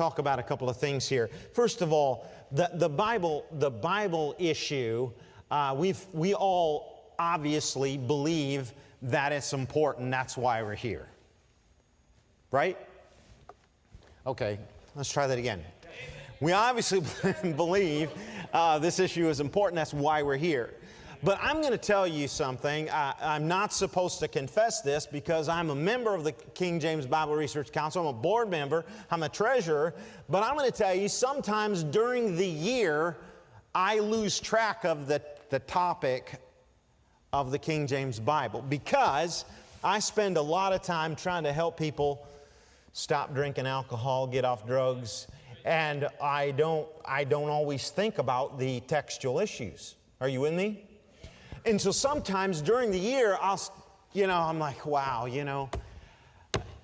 talk about a couple of things here. First of all, the Bible issue, we all obviously believe that it's important. That's why we're here. Right? Okay, let's try that again. We obviously believe this issue is important. That's why we're here. But I'm going to tell you something. I'm not supposed to confess this because I'm a member of the King James Bible Research Council. I'm a board member. I'm a treasurer. But I'm going to tell you, sometimes during the year, I lose track of the topic of the King James Bible because I spend a lot of time trying to help people stop drinking alcohol, get off drugs, and I don't always think about the textual issues. Are you with me? And so sometimes during the year, I'm like, wow,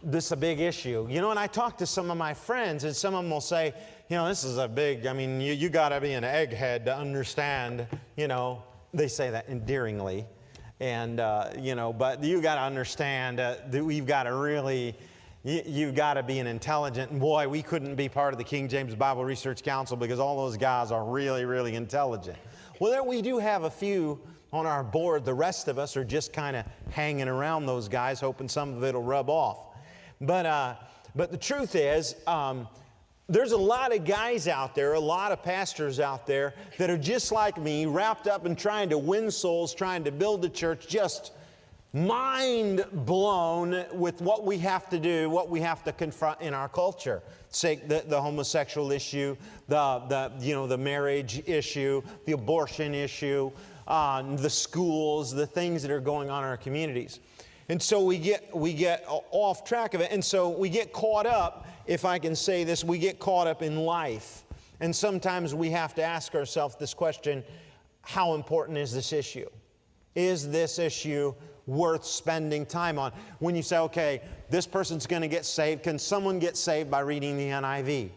this is a big issue. And I talk to some of my friends, and some of them will say, this is a big, you got to be an egghead to understand, they say that endearingly. And, but you got to understand that we've got to really, you've got to be an intelligent, and boy, we couldn't be part of the King James Bible Research Council because all those guys are really, really intelligent. Well, there we do have a few on our board. The rest of us are just kind of hanging around those guys, hoping some of it will rub off. But the truth is, there's a lot of guys out there, a lot of pastors out there that are just like me, wrapped up in trying to win souls, trying to build the church, just mind blown with what we have to do, what we have to confront in our culture. Say the homosexual issue, the marriage issue, the abortion issue, the schools, the things that are going on in our communities. And so we get off track of it. And so we get caught up, if I can say this, we get caught up in life. And sometimes we have to ask ourselves this question, how important is this issue? Is this issue worth spending time on? When you say, okay, this person's going to get saved, can someone get saved by reading the NIV?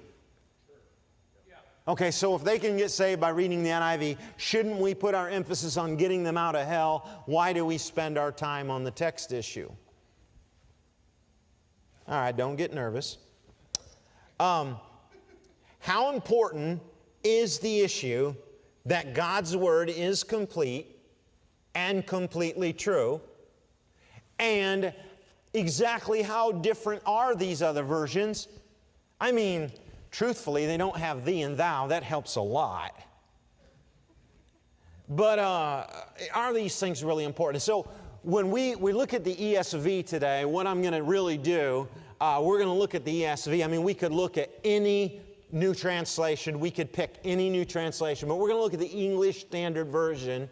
Okay, so if they can get saved by reading the NIV, shouldn't we put our emphasis on getting them out of hell? Why do we spend our time on the text issue? All right, don't get nervous. How important is the issue that God's Word is complete and completely true? And exactly how different are these other versions? Truthfully, they don't have thee and thou. That helps a lot. But are these things really important? So when we look at the ESV today, what I'm going to really do, we're going to look at the ESV. We could look at any new translation. We could pick any new translation. But we're going to look at the English Standard Version.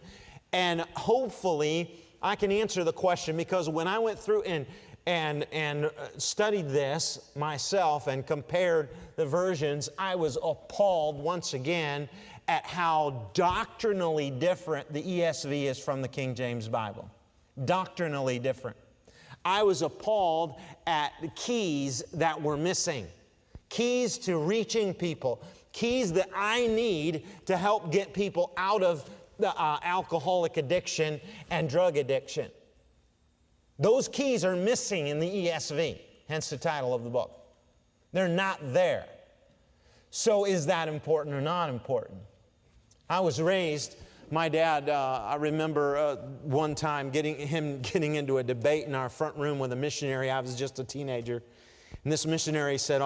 And hopefully, I can answer the question, because when I went through and studied this myself and compared the versions, I was appalled once again at how doctrinally different the ESV is from the King James Bible. Doctrinally different. I was appalled at the keys that were missing. Keys to reaching people. Keys that I need to help get people out of the alcoholic addiction and drug addiction. Those keys are missing in the ESV, hence the title of the book. They're not there. So is that important or not important? I was raised, my dad, I remember one time getting into a debate in our front room with a missionary. I was just a teenager. And this missionary said,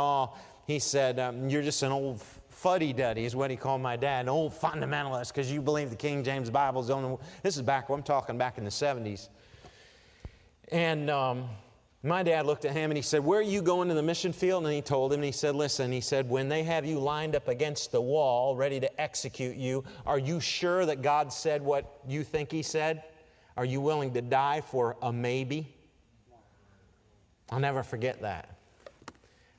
you're just an old fuddy-duddy is what he called my dad, an old fundamentalist, because you believe the King James Bible is the only. This is I'm talking back in the 70s. And my dad looked at him and he said, where are you going to the mission field? And he told him, and he said, listen, he said, when they have you lined up against the wall, ready to execute you, are you sure that God said what you think He said? Are you willing to die for a maybe? I'll never forget that.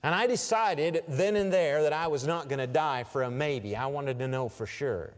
And I decided then and there that I was not going to die for a maybe. I wanted to know for sure.